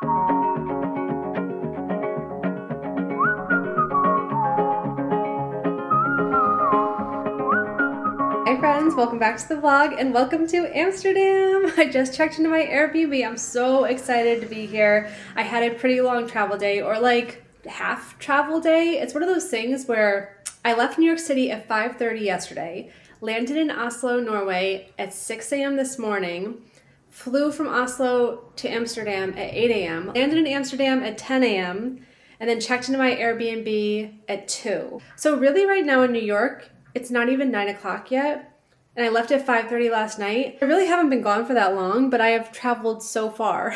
Hi friends, welcome back to the vlog and welcome to Amsterdam. I just checked into my Airbnb. I'm so excited to be here. I had a pretty long travel day, or like half travel day. It's one of those things where I left New York City at 5:30 yesterday, landed in Oslo, Norway at 6 a.m. this morning, flew from Oslo to Amsterdam at 8 a.m., landed in Amsterdam at 10 a.m., and then checked into my Airbnb at 2. So really right now in New York, it's not even 9 o'clock yet, and I left at 5:30 last night. I really haven't been gone for that long, but I have traveled so far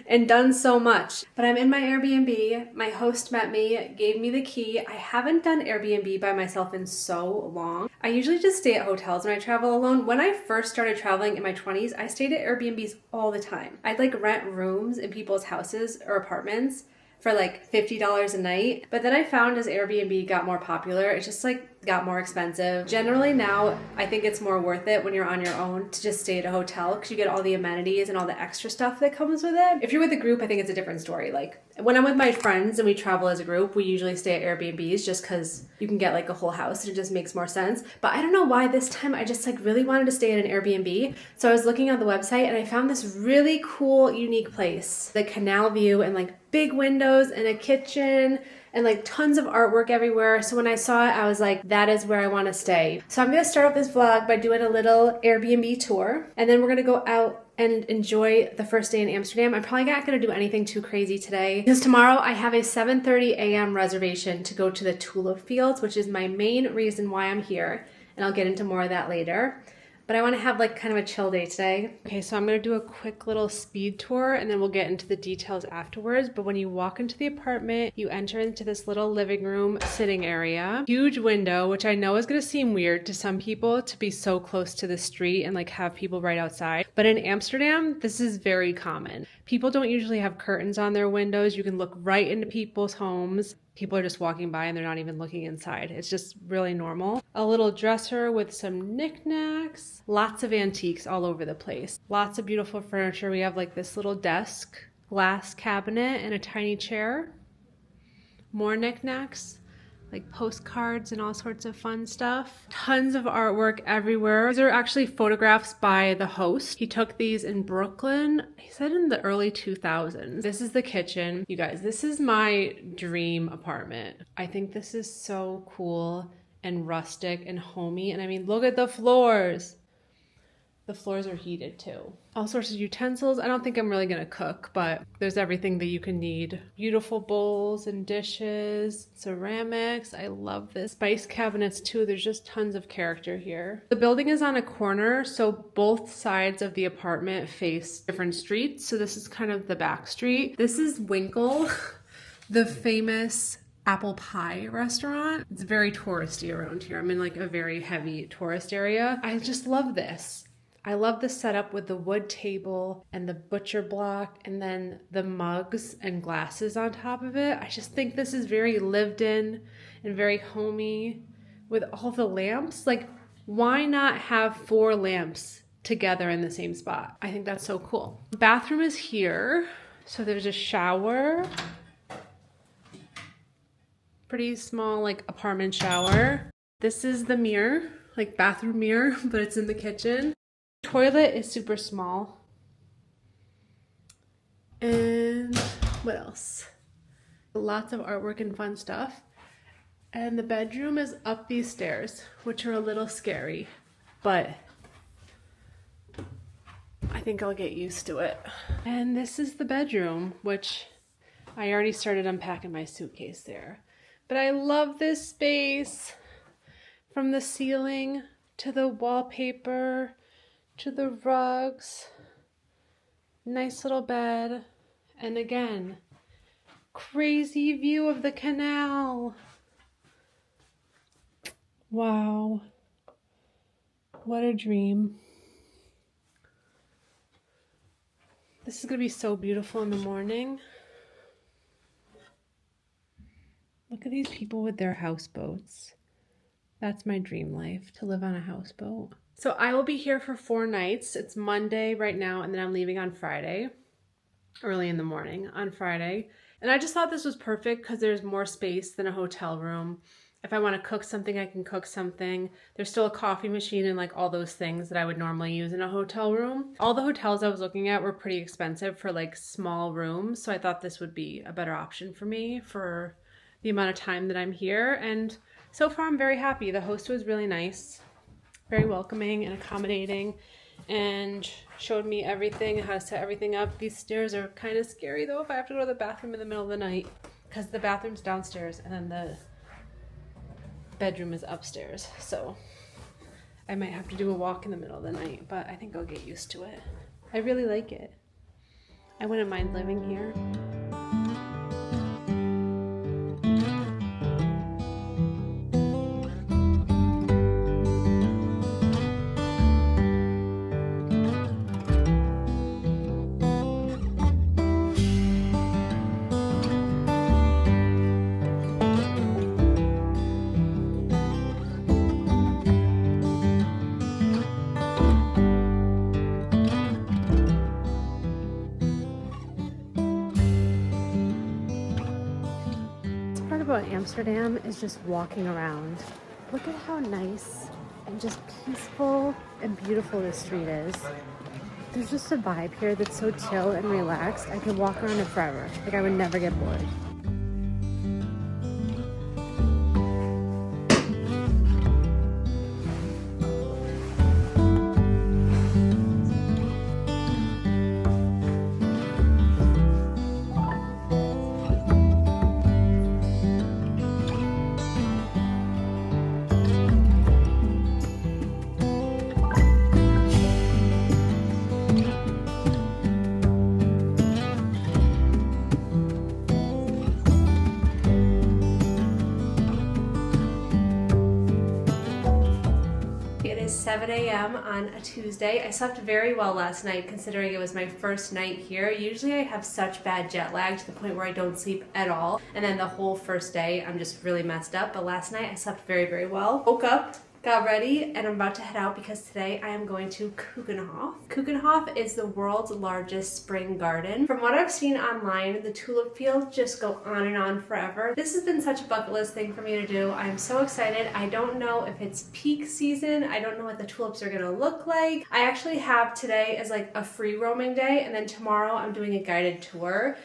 and done so much. But I'm in my Airbnb. My host met me, gave me the key. I haven't done Airbnb by myself in so long. I usually just stay at hotels when I travel alone. When I first started traveling in my 20s, I stayed at Airbnbs all the time. I'd like rent rooms in people's houses or apartments for like $50 a night. But then I found as Airbnb got more popular, it just like got more expensive. Generally now, I think it's more worth it when you're on your own to just stay at a hotel because you get all the amenities and all the extra stuff that comes with it. If you're with a group, I think it's a different story. Like when I'm with my friends and we travel as a group, we usually stay at Airbnbs just because you can get like a whole house and it just makes more sense. But I don't know why this time I just like really wanted to stay at an Airbnb. So I was looking on the website and I found this really cool, unique place. The canal view and like big windows and a kitchen and like tons of artwork everywhere. So when I saw it, I was like, that is where I want to stay. So I'm going to start off this vlog by doing a little Airbnb tour, and then we're going to go out and enjoy the first day in Amsterdam. I'm probably not going to do anything too crazy today because tomorrow I have a 7:30 a.m. reservation to go to the Tulip fields, which is my main reason why I'm here. And I'll get into more of that later. But I want to have like kind of a chill day today. Okay, so I'm going to do a quick little speed tour and then we'll get into the details afterwards. But when you walk into the apartment, you enter into this little living room sitting area. Huge window, which I know is going to seem weird to some people to be so close to the street and like have people right outside. But in Amsterdam, this is very common. People don't usually have curtains on their windows. You can look right into people's homes. People are just walking by and they're not even looking inside. It's just really normal. A little dresser with some knickknacks. Lots of antiques all over the place. Lots of beautiful furniture. We have like this little desk, glass cabinet, and a tiny chair. More knickknacks, like postcards and all sorts of fun stuff. Tons of artwork everywhere. These are actually photographs by the host. He took these in Brooklyn. He said in the early 2000s. This is the kitchen. You guys, this is my dream apartment. I think this is so cool and rustic and homey. And I mean, look at the floors. The floors are heated too. All sorts of utensils. I don't think I'm really gonna cook, but there's everything that you can need. Beautiful bowls and dishes, ceramics. I love this. Spice cabinets too. There's just tons of character here. The building is on a corner, so both sides of the apartment face different streets. So this is kind of the back street. This is Winkle, the famous apple pie restaurant. It's very touristy around here. I'm in like a very heavy tourist area. I just love this. I love the setup with the wood table and the butcher block and then the mugs and glasses on top of it. I just think this is very lived in and very homey with all the lamps. Like, why not have 4 lamps together in the same spot? I think that's so cool. The bathroom is here. So there's a shower. Pretty small like apartment shower. This is the mirror, like bathroom mirror, but it's in the kitchen. Toilet is super small. And what else? Lots of artwork and fun stuff. And the bedroom is up these stairs, which are a little scary, but I think I'll get used to it. And this is the bedroom, which I already started unpacking my suitcase there. But I love this space. From the ceiling to the wallpaper to the rugs. Nice little bed. And again, crazy view of the canal. Wow. What a dream. This is going to be so beautiful in the morning. Look at these people with their houseboats. That's my dream life, to live on a houseboat. So I will be here for 4 nights. It's Monday right now, and then I'm leaving on Friday. early in the morning on Friday. And I just thought this was perfect because there's more space than a hotel room. If I want to cook something, I can cook something. There's still a coffee machine and like all those things that I would normally use in a hotel room. All the hotels I was looking at were pretty expensive for like small rooms. So I thought this would be a better option for me for the amount of time that I'm here. And so far I'm very happy. The host was really nice, very welcoming and accommodating, and showed me everything, how to set everything up. These stairs are kind of scary though if I have to go to the bathroom in the middle of the night, because the bathroom's downstairs and then the bedroom is upstairs. So I might have to do a walk in the middle of the night, but I think I'll get used to it. I really like it. I wouldn't mind living here. About Amsterdam is just walking around. Look at how nice and just peaceful and beautiful this street is. There's just a vibe here that's so chill and relaxed. I could walk around it forever. Like I would never get bored. It is 7 a.m. on a Tuesday. I slept very well last night considering it was my first night here. Usually I have such bad jet lag to the point where I don't sleep at all. And then the whole first day I'm just really messed up. But last night I slept very, very well. Woke up, got ready, and I'm about to head out because today I am going to Keukenhof. Keukenhof is the world's largest spring garden. From what I've seen online, the tulip fields just go on and on forever. This has been such a bucket list thing for me to do. I'm so excited. I don't know if it's peak season. I don't know what the tulips are gonna look like. I actually have today as like a free roaming day, and then tomorrow I'm doing a guided tour.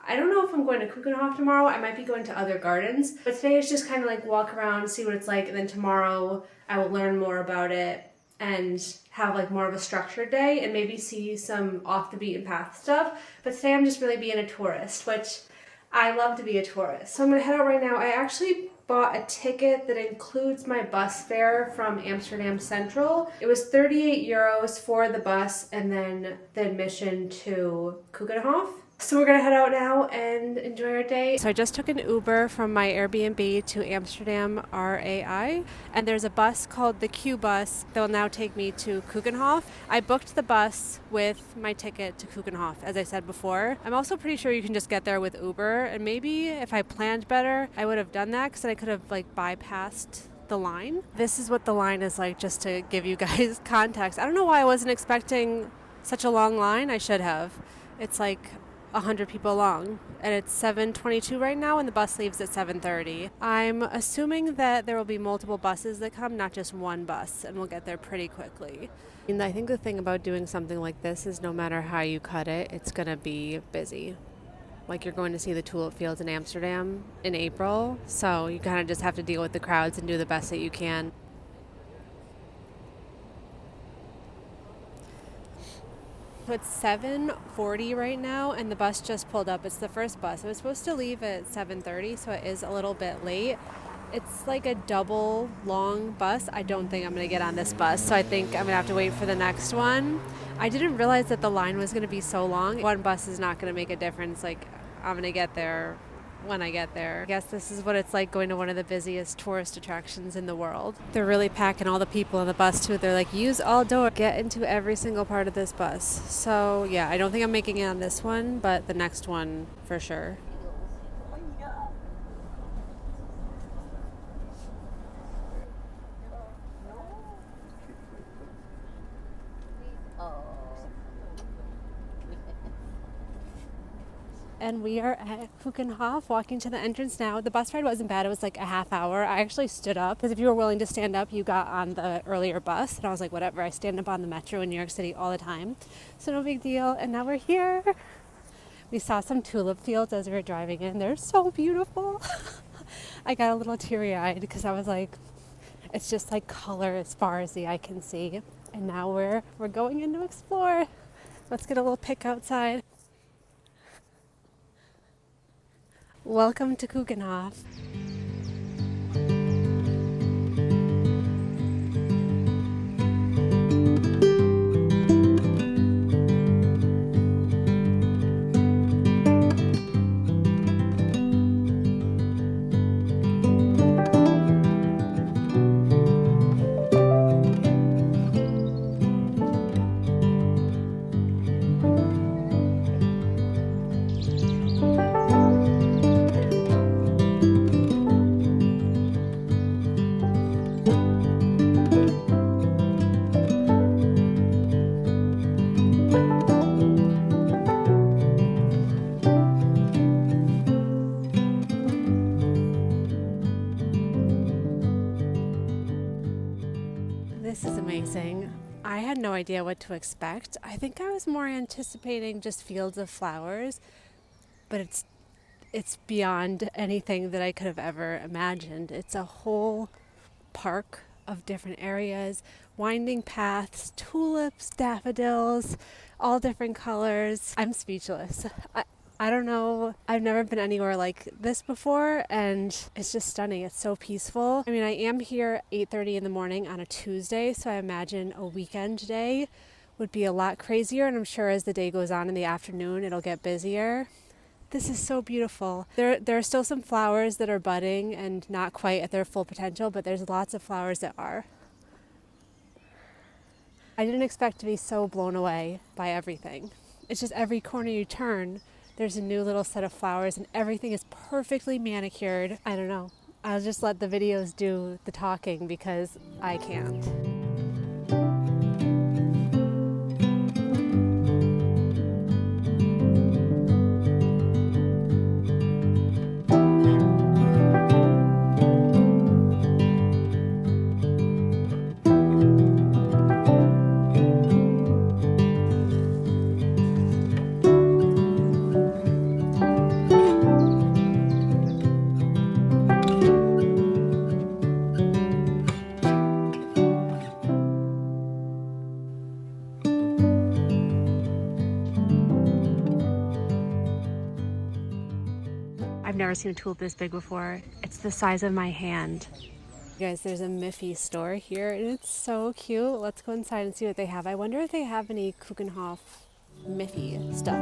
I don't know if I'm going to Keukenhof tomorrow. I might be going to other gardens, but today is just kind of like walk around, see what it's like, and then tomorrow I will learn more about it and have like more of a structured day and maybe see some off the beaten path stuff. But today I'm just really being a tourist, which I love to be a tourist. So I'm gonna head out right now. I actually bought a ticket that includes my bus fare from Amsterdam Central. It was 38 euros for the bus and then the admission to Keukenhof. So we're gonna head out now and enjoy our day. So I just took an Uber from my Airbnb to Amsterdam RAI, and there's a bus called the Q bus that will now take me to Keukenhof. I booked the bus with my ticket to Keukenhof, as I said before. I'm also pretty sure you can just get there with Uber, and maybe if I planned better, I would have done that because I could have like bypassed the line. This is what the line is like, just to give you guys context. I don't know why I wasn't expecting such a long line. I should have. It's like 100 people long, and it's 7:22 right now, and the bus leaves at 7:30. I'm assuming that there will be multiple buses that come, not just one bus, and we'll get there pretty quickly. And I think the thing about doing something like this is no matter how you cut it, it's gonna be busy. Like you're going to see the tulip fields in Amsterdam in April, so you kind of just have to deal with the crowds and do the best that you can. So it's 7:40 right now, and the bus just pulled up. It's the first bus. It was supposed to leave at 7:30, so it is a little bit late. It's like a double long bus. I don't think I'm going to get on this bus, so I think I'm going to have to wait for the next one. I didn't realize that the line was going to be so long. One bus is not going to make a difference. Like, I'm going to get there when I get there. I guess this is what it's like going to one of the busiest tourist attractions in the world. They're really packing all the people on the bus too. They're like, use all doors, get into every single part of this bus. So yeah, I don't think I'm making it on this one, but the next one for sure. and we are at Keukenhof, walking to the entrance now. The bus ride wasn't bad. It was like a half hour. I actually stood up because if you were willing to stand up, you got on the earlier bus. And I was like, whatever. I stand up on the metro in New York City all the time, so no big deal. And now we're here. We saw some tulip fields as we were driving in. They're so beautiful. I got a little teary-eyed because I was like, it's just like color as far as the eye can see. And now we're going in to explore. Let's get a little pic outside. Welcome to Keukenhof. This is amazing. I had no idea what to expect. I think I was more anticipating just fields of flowers, but it's beyond anything that I could have ever imagined. It's a whole park of different areas, winding paths, tulips, daffodils, all different colors. I'm speechless. I don't know. I've never been anywhere like this before, and it's just stunning. It's so peaceful. I mean, I am here at 8:30 in the morning on a Tuesday, so I imagine a weekend day would be a lot crazier, and I'm sure as the day goes on in the afternoon, it'll get busier. This is so beautiful. There are still some flowers that are budding and not quite at their full potential, but there's lots of flowers that are. I didn't expect to be so blown away by everything. It's just every corner you turn, there's a new little set of flowers and everything is perfectly manicured. I don't know. I'll just let the videos do the talking because I can't. I've never seen a tulip this big before. It's the size of my hand. You guys, there's a Miffy store here and it's so cute. Let's go inside and see what they have. I wonder if they have any Keukenhof Miffy stuff.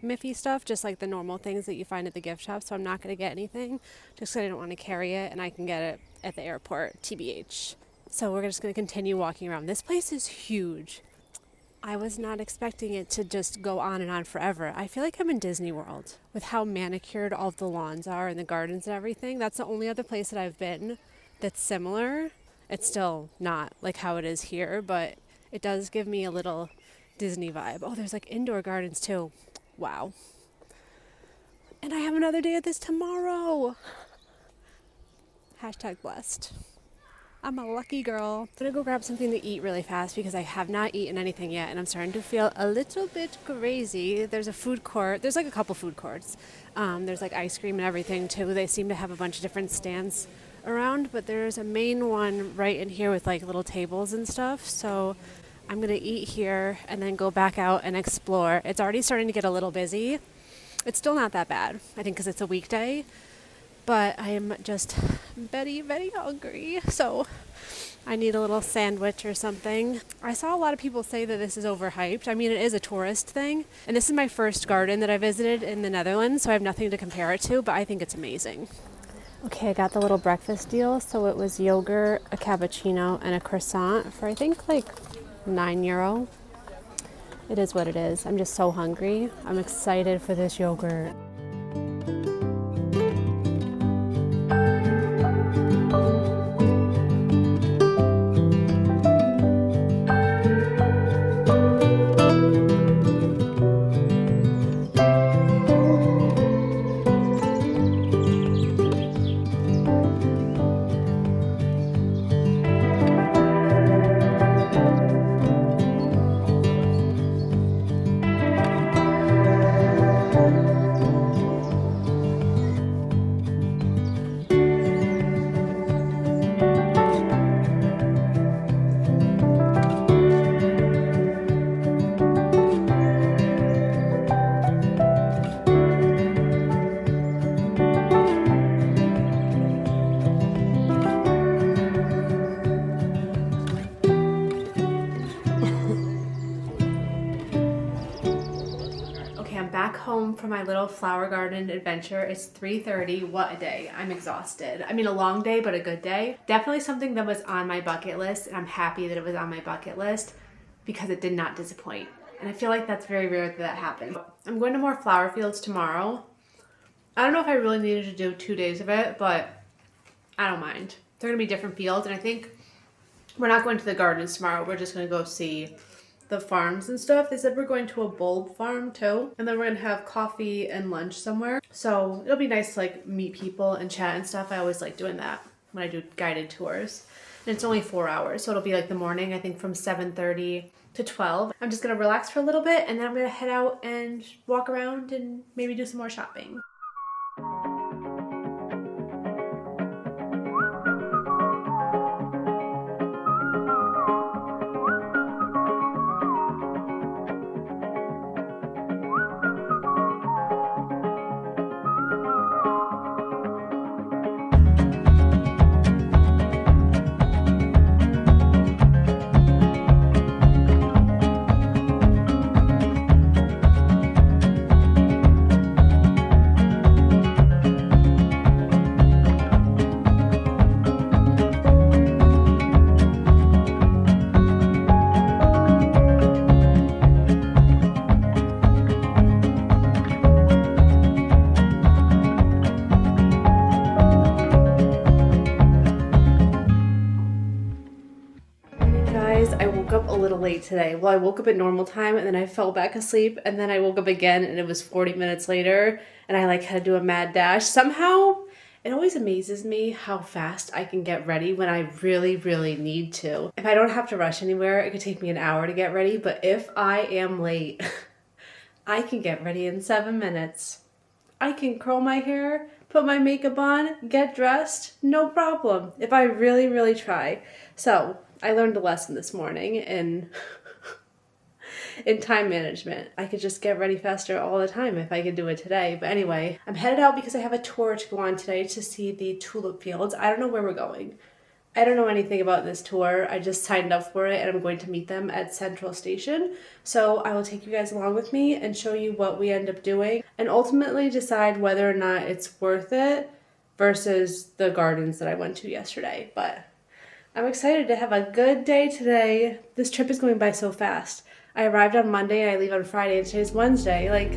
Miffy stuff, just like the normal things that you find at the gift shop, so I'm not going to get anything just because I don't want to carry it and I can get it at the airport, TBH. So we're just going to continue walking around. This place is huge. I was not expecting it to just go on and on forever. I feel like I'm in Disney World with how manicured all of the lawns are and the gardens and everything. That's the only other place that I've been that's similar. It's still not like how it is here, but it does give me a little Disney vibe. Oh, there's like indoor gardens too. Wow. And I have another day of this tomorrow. Hashtag blessed. I'm a lucky girl. I'm gonna go grab something to eat really fast because I have not eaten anything yet and I'm starting to feel a little bit crazy. There's a food court. There's like a couple food courts. There's like ice cream and everything too. They seem to have a bunch of different stands around, but there's a main one right in here with like little tables and stuff. So I'm gonna eat here and then go back out and explore. It's already starting to get a little busy. It's still not that bad, I think, because it's a weekday. but I am just very, very hungry. So I need a little sandwich or something. I saw a lot of people say that this is overhyped. I mean, it is a tourist thing. And this is my first garden that I visited in the Netherlands, so I have nothing to compare it to, but I think it's amazing. Okay, I got the little breakfast deal. So it was yogurt, a cappuccino, and a croissant for I think like €9. It is what it is. I'm just so hungry. I'm excited for this yogurt. Home from my little flower garden adventure. It's 3:30. What a day. I'm exhausted. I mean, a long day, but a good day. Definitely something that was on my bucket list, and I'm happy that it was on my bucket list because it did not disappoint. And I feel like that's very rare that happens. I'm going to more flower fields tomorrow. I don't know if I really needed to do 2 days of it, but I don't mind. They're going to be different fields, and I think we're not going to the gardens tomorrow. We're just going to go see the farms and stuff. They said we're going to a bulb farm too, and then we're gonna have coffee and lunch somewhere. So it'll be nice to like meet people and chat and stuff. I always like doing that when I do guided tours. And it's only 4 hours, so it'll be like the morning, I think from 7:30 to 12. I'm just gonna relax for a little bit, and then I'm gonna head out and walk around and maybe do some more shopping. Late today. Well, I woke up at normal time and then I fell back asleep, and then I woke up again and it was 40 minutes later, and I like had to do a mad dash. Somehow it always amazes me how fast I can get ready when I really, really need to. If I don't have to rush anywhere, it could take me an hour to get ready, but if I am late, I can get ready in 7 minutes. I can curl my hair, put my makeup on, get dressed, no problem, if I really, really try. So I learned a lesson this morning in time management. I could just get ready faster all the time if I could do it today. But anyway, I'm headed out because I have a tour to go on today to see the tulip fields. I don't know where we're going. I don't know anything about this tour. I just signed up for it, and I'm going to meet them at Central Station. So I will take you guys along with me and show you what we end up doing, and ultimately decide whether or not it's worth it versus the gardens that I went to yesterday. But I'm excited to have a good day today. This trip is going by so fast. I arrived on Monday and I leave on Friday, and today's Wednesday. Like,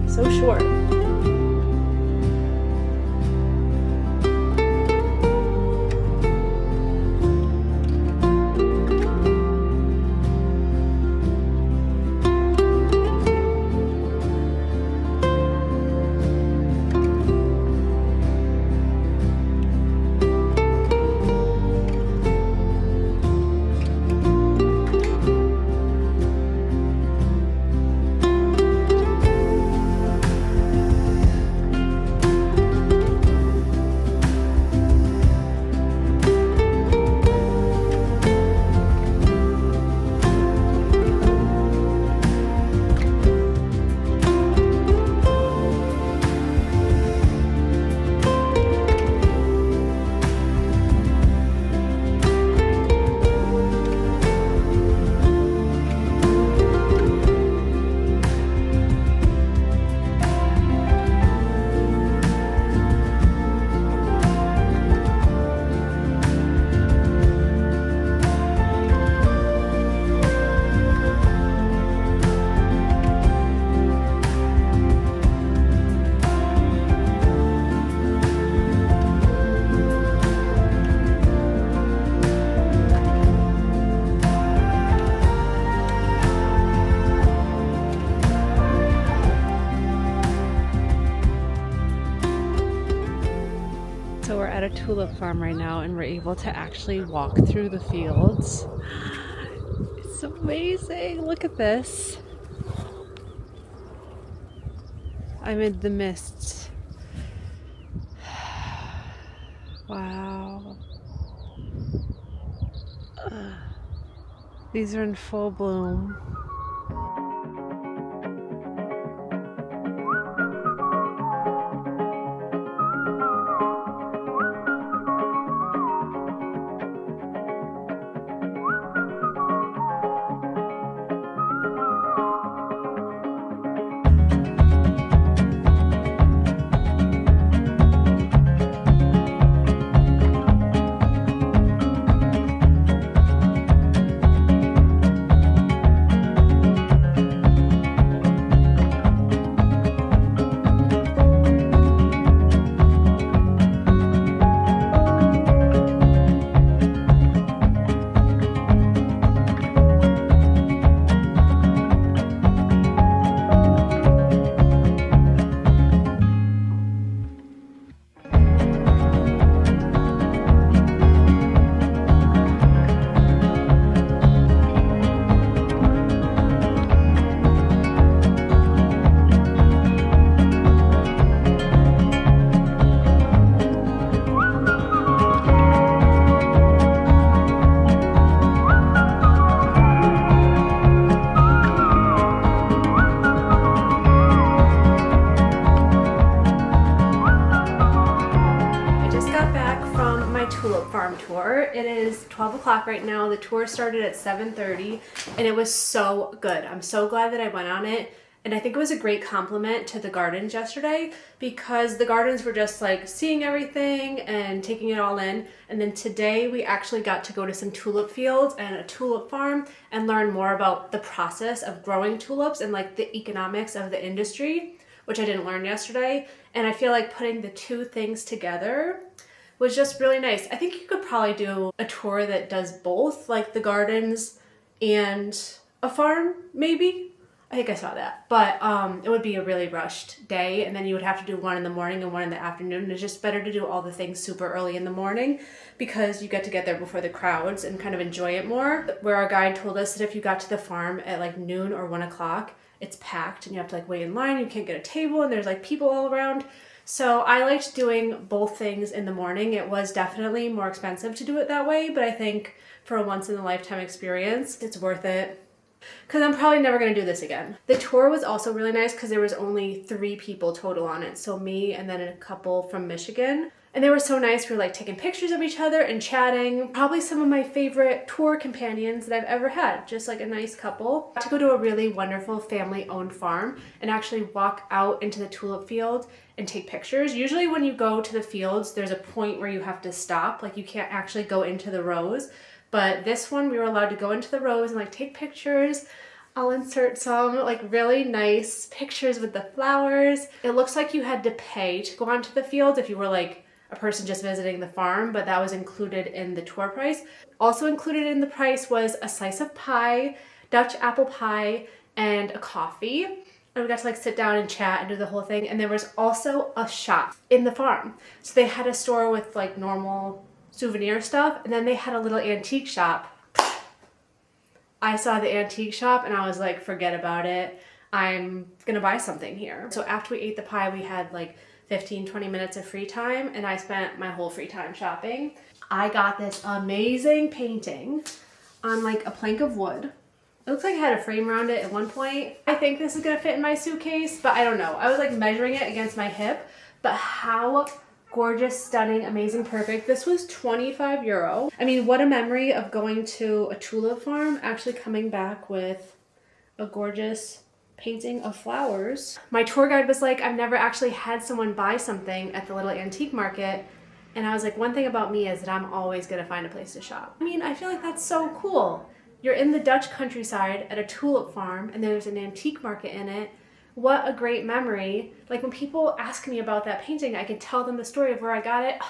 so short. So we're at a tulip farm right now and we're able to actually walk through the fields. It's amazing. Look at this. Amid the mist. Wow. These are in full bloom. Tulip farm tour. It is 12 o'clock right now. The tour started at 7:30 and it was so good. I'm so glad that I went on it. And I think it was a great compliment to the gardens yesterday because the gardens were just like seeing everything and taking it all in. And then today we actually got to go to some tulip fields and a tulip farm and learn more about the process of growing tulips and like the economics of the industry, which I didn't learn yesterday. And I feel like putting the two things together was just really nice. I think you could probably do a tour that does both, like the gardens and a farm, maybe. I think I saw that. But it would be a really rushed day, and then you would have to do one in the morning and one in the afternoon. And it's just better to do all the things super early in the morning because you get to get there before the crowds and kind of enjoy it more. Where our guide told us that if you got to the farm at like noon or 1 o'clock, it's packed and you have to like wait in line, you can't get a table, and there's like people all around. So I liked doing both things in the morning. It was definitely more expensive to do it that way, but I think for a once-in-a-lifetime experience, it's worth it. Because I'm probably never going to do this again. The tour was also really nice because there was only 3 people total on it. So me and then a couple from Michigan. And they were so nice. We were like taking pictures of each other and chatting. Probably some of my favorite tour companions that I've ever had. Just like a nice couple. To go to a really wonderful family-owned farm and actually walk out into the tulip field and take pictures. Usually when you go to the fields, there's a point where you have to stop. Like you can't actually go into the rows. But this one, we were allowed to go into the rows and like take pictures. I'll insert some like really nice pictures with the flowers. It looks like you had to pay to go onto the field if you were like a person just visiting the farm, but that was included in the tour price. Also included in the price was a slice of pie, Dutch apple pie, and a coffee. And we got to like sit down and chat and do the whole thing. And there was also a shop in the farm. So they had a store with like normal souvenir stuff, and then they had a little antique shop. I saw the antique shop and I was like, forget about it. I'm gonna buy something here. So after we ate the pie, we had like 15-20 minutes of free time, and I spent my whole free time shopping. I got this amazing painting on like a plank of wood. It looks like I had a frame around it at one point. I think this is gonna fit in my suitcase, but I don't know. I was like measuring it against my hip, but how gorgeous, stunning, amazing, perfect. This was 25 euro. I mean, what a memory of going to a tulip farm, actually coming back with a gorgeous painting of flowers. My tour guide was like, I've never actually had someone buy something at the little antique market. And I was like, one thing about me is that I'm always gonna find a place to shop. I mean, I feel like that's so cool. You're in the Dutch countryside at a tulip farm and there's an antique market in it. What a great memory. Like when people ask me about that painting, I can tell them the story of where I got it.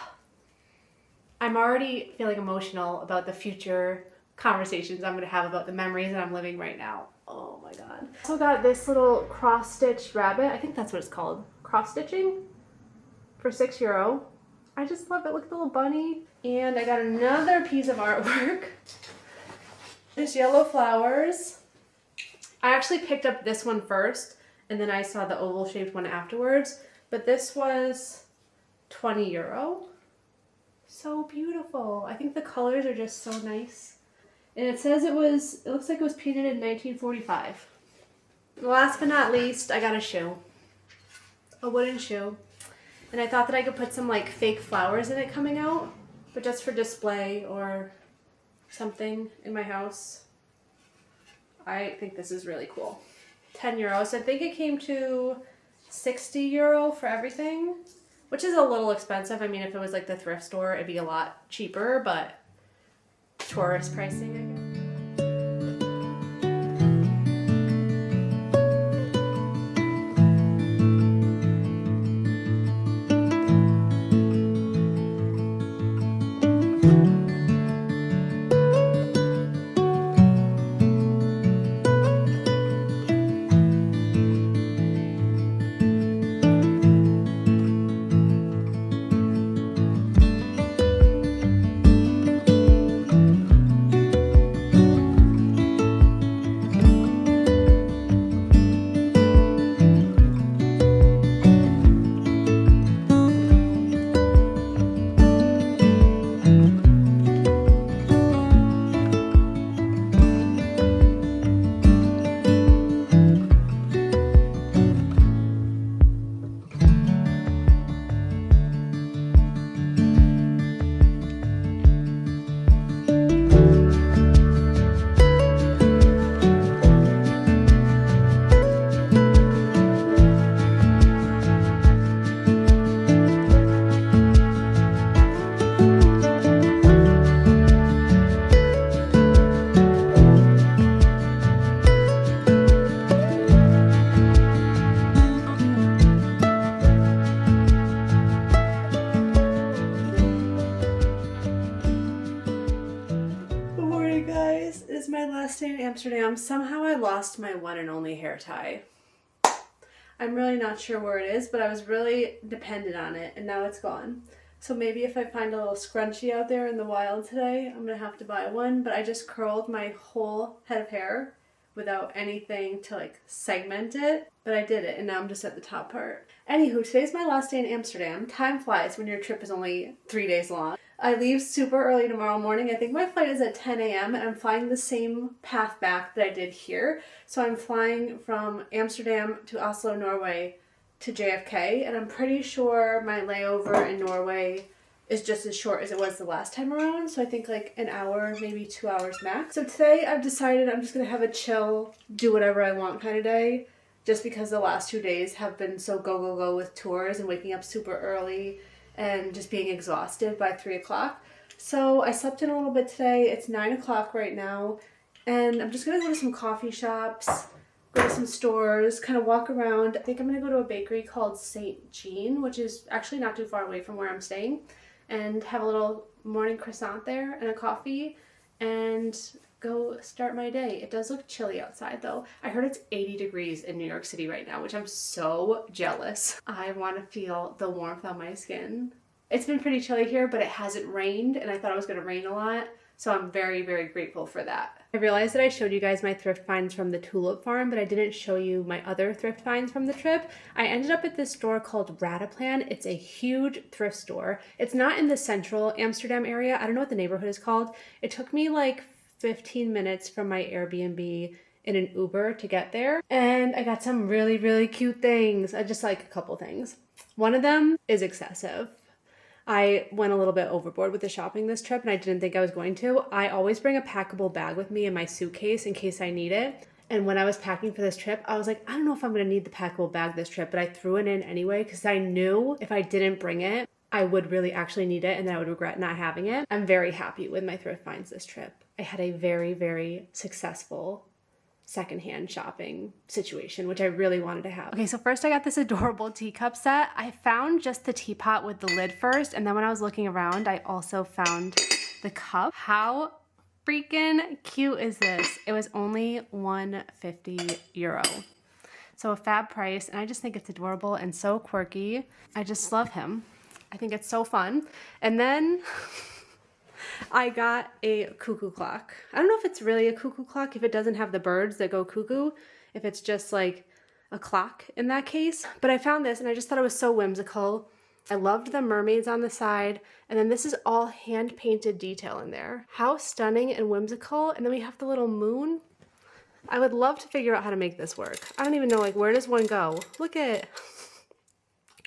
I'm already feeling emotional about the future conversations I'm gonna have about the memories that I'm living right now. Oh my God. Also got this little cross-stitched rabbit. I think that's what it's called. Cross-stitching for 6 euro. I just love it. Look at the little bunny. And I got another piece of artwork. Just yellow flowers. I actually picked up this one first, and then I saw the oval shaped one afterwards. But this was 20 euro. So beautiful. I think the colors are just so nice. And it says it looks like it was painted in 1945. Last but not least, I got a shoe. A wooden shoe. And I thought that I could put some like fake flowers in it coming out, but just for display or something in my house. I think this is really cool. 10 euros. I think it came to 60 euro for everything, which is a little expensive. I mean, if it was like the thrift store, it'd be a lot cheaper, but tourist pricing, I guess. Stay in Amsterdam. Somehow I lost my one and only hair tie. I'm really not sure where it is, but I was really dependent on it, and now it's gone. So maybe if I find a little scrunchie out there in the wild today, I'm gonna have to buy one. But I just curled my whole head of hair without anything to like segment it, but I did it, and now I'm just at the top part. Anywho, today's my last day in Amsterdam. Time flies when your trip is only 3 days long. I leave super early tomorrow morning. I think my flight is at 10 a.m. and I'm flying the same path back that I did here. So I'm flying from Amsterdam to Oslo, Norway to JFK, and I'm pretty sure my layover in Norway is just as short as it was the last time around. So I think like an hour, maybe 2 hours max. So today I've decided I'm just gonna have a chill, do whatever I want kind of day, just because the last 2 days have been so go, go, go with tours and waking up super early and just being exhausted by 3 o'clock. So I slept in a little bit today. It's 9 o'clock right now, and I'm just gonna go to some coffee shops, go to some stores, kind of walk around. I think I'm gonna go to a bakery called St. Jean, which is actually not too far away from where I'm staying, and have a little morning croissant there and a coffee, and go start my day. It does look chilly outside though. I heard it's 80 degrees in New York City right now, which I'm so jealous. I want to feel the warmth on my skin. It's been pretty chilly here, but it hasn't rained, and I thought it was going to rain a lot, so I'm very, very grateful for that. I realized that I showed you guys my thrift finds from the Tulip farm, but I didn't show you my other thrift finds from the trip. I ended up at this store called Rataplan. It's a huge thrift store. It's not in the central Amsterdam area. I don't know what the neighborhood is called. It took me like 15 minutes from my Airbnb in an Uber to get there. And I got some really, really cute things. I just like a couple things. One of them is excessive. I went a little bit overboard with the shopping this trip, and I didn't think I was going to. I always bring a packable bag with me in my suitcase in case I need it. And when I was packing for this trip, I was like, I don't know if I'm going to need the packable bag this trip, but I threw it in anyway because I knew if I didn't bring it, I would really actually need it and then I would regret not having it. I'm very happy with my thrift finds this trip. I had a very, very successful secondhand shopping situation, which I really wanted to have. Okay, so first I got this adorable teacup set. I found just the teapot with the lid first, and then when I was looking around, I also found the cup. How freaking cute is this? It was only 150 euro. So a fab price, and I just think it's adorable and so quirky. I just love him. I think it's so fun. And then I got a cuckoo clock. I don't know if it's really a cuckoo clock, if it doesn't have the birds that go cuckoo, if it's just like a clock in that case. But I found this and I just thought it was so whimsical. I loved the mermaids on the side, and then this is all hand-painted detail in there. How stunning and whimsical. And then we have the little moon. I would love to figure out how to make this work. I don't even know, like, where does one go? Look at,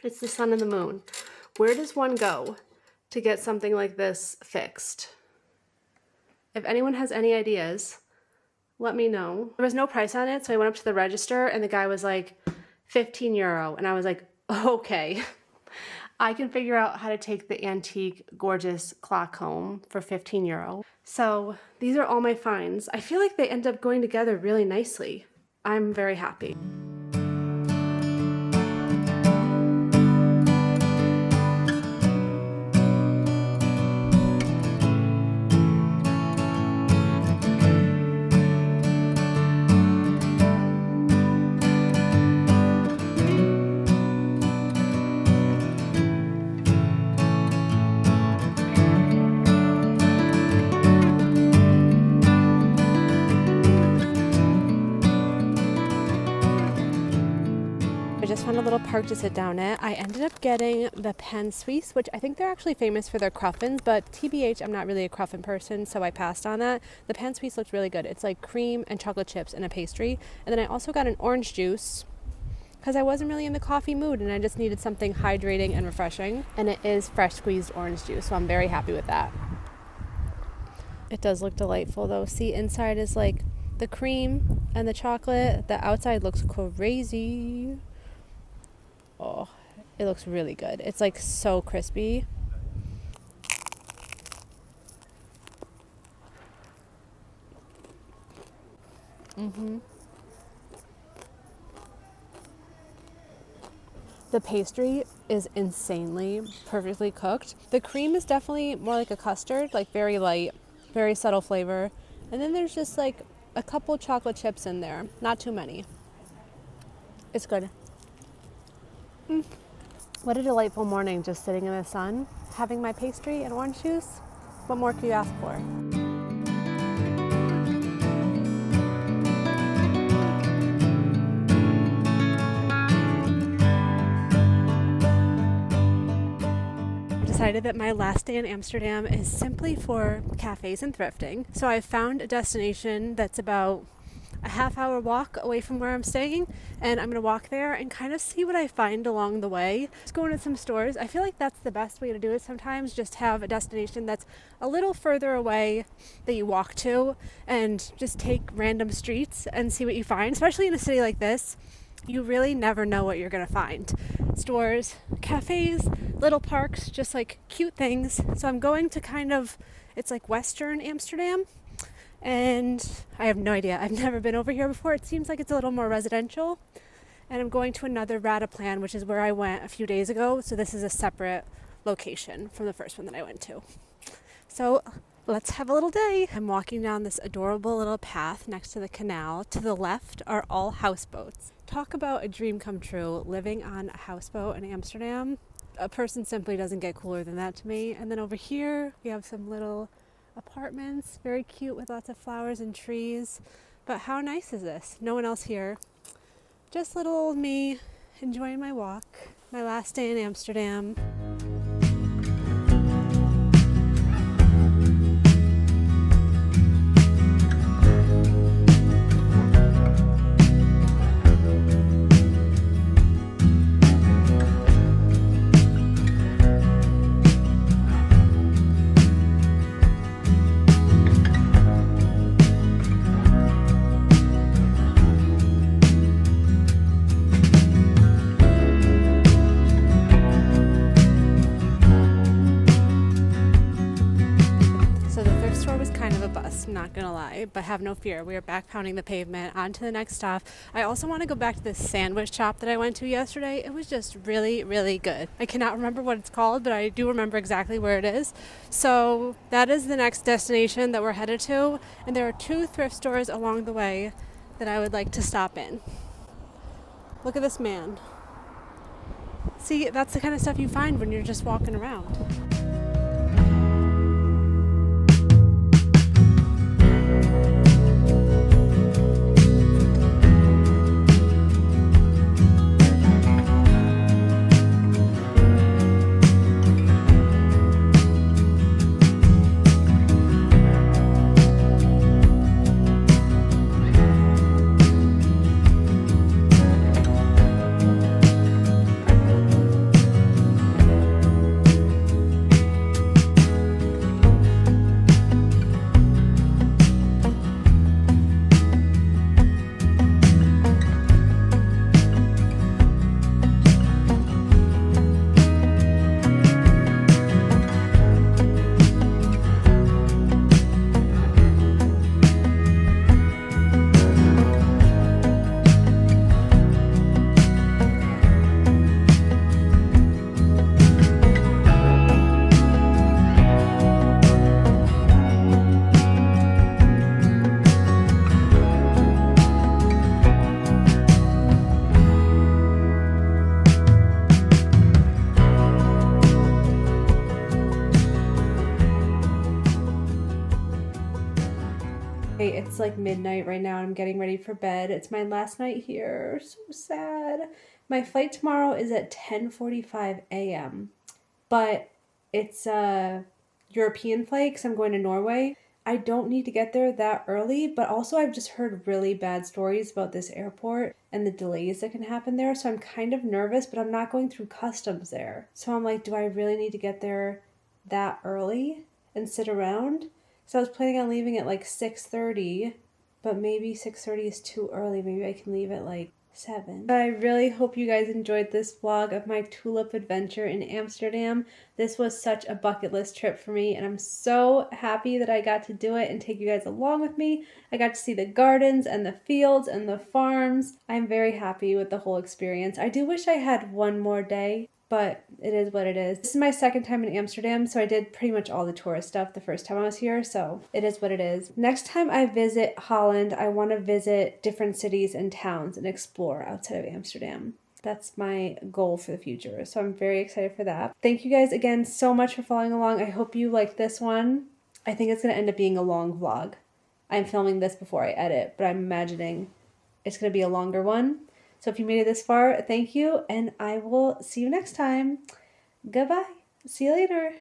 it's the sun and the moon. Where does one go to get something like this fixed? If anyone has any ideas, let me know. There was no price on it, so I went up to the register and the guy was like, €15. And I was like, okay. I can figure out how to take the antique, gorgeous clock home for €15. So these are all my finds. I feel like they end up going together really nicely. I'm very happy. Found a little park to sit down at. I ended up getting the Pan Suisse, which I think they're actually famous for their cruffins, but TBH, I'm not really a cruffin person, so I passed on that. The Pan Suisse looks really good. It's like cream and chocolate chips and a pastry. And then I also got an orange juice because I wasn't really in the coffee mood and I just needed something hydrating and refreshing. And it is fresh squeezed orange juice, so I'm very happy with that. It does look delightful though. See, inside is like the cream and the chocolate. The outside looks crazy. Oh, it looks really good. It's like so crispy. The pastry is insanely perfectly cooked. The cream is definitely more like a custard, like very light, very subtle flavor. And then there's just like a couple chocolate chips in there, not too many. It's good. What a delightful morning, just sitting in the sun, having my pastry and orange juice. What more could you ask for? I decided that my last day in Amsterdam is simply for cafes and thrifting. So I found a destination that's about a half-hour walk away from where I'm staying, and I'm gonna walk there and kind of see what I find along the way. Just go into some stores. I feel like that's the best way to do it sometimes, just have a destination that's a little further away that you walk to and just take random streets and see what you find. Especially in a city like this, you really never know what you're gonna find. Stores, cafes, little parks, just like cute things. So I'm going to kind of, it's like Western Amsterdam. And I have no idea. I've never been over here before. It seems like it's a little more residential. And I'm going to another Rataplan, which is where I went a few days ago. So this is a separate location from the first one that I went to. So let's have a little day. I'm walking down this adorable little path next to the canal. To the left are all houseboats. Talk about a dream come true, living on a houseboat in Amsterdam. A person simply doesn't get cooler than that to me. And then over here, we have some little apartments, very cute with lots of flowers and trees. But how nice is this? No one else here. Just little old me enjoying my walk. My last day in Amsterdam. Not gonna lie, but have no fear, we are back pounding the pavement on to the next stop. I also want to go back to this sandwich shop that I went to yesterday. It was just really, really good. I cannot remember what it's called, but I do remember exactly where it is. So that is the next destination that we're headed to, and there are 2 thrift stores along the way that I would like to stop in. Look at this man See, that's the kind of stuff you find when you're just walking around. It's like midnight right now. I'm getting ready for bed. It's my last night here. So sad. My flight tomorrow is at 10:45 a.m. But it's a European flight because I'm going to Norway. I don't need to get there that early, but also I've just heard really bad stories about this airport and the delays that can happen there. So I'm kind of nervous, but I'm not going through customs there. So I'm like, do I really need to get there that early and sit around? So I was planning on leaving at like 6:30, but maybe 6:30 is too early. Maybe I can leave at like 7. I really hope you guys enjoyed this vlog of my tulip adventure in Amsterdam. This was such a bucket list trip for me, and I'm so happy that I got to do it and take you guys along with me. I got to see the gardens and the fields and the farms. I'm very happy with the whole experience. I do wish I had one more day, but it is what it is. This is my second time in Amsterdam, so I did pretty much all the tourist stuff the first time I was here, so it is what it is. Next time I visit Holland, I want to visit different cities and towns and explore outside of Amsterdam. That's my goal for the future, so I'm very excited for that. Thank you guys again so much for following along. I hope you liked this one. I think it's going to end up being a long vlog. I'm filming this before I edit, but I'm imagining it's going to be a longer one. So if you made it this far, thank you, and I will see you next time. Goodbye. See you later.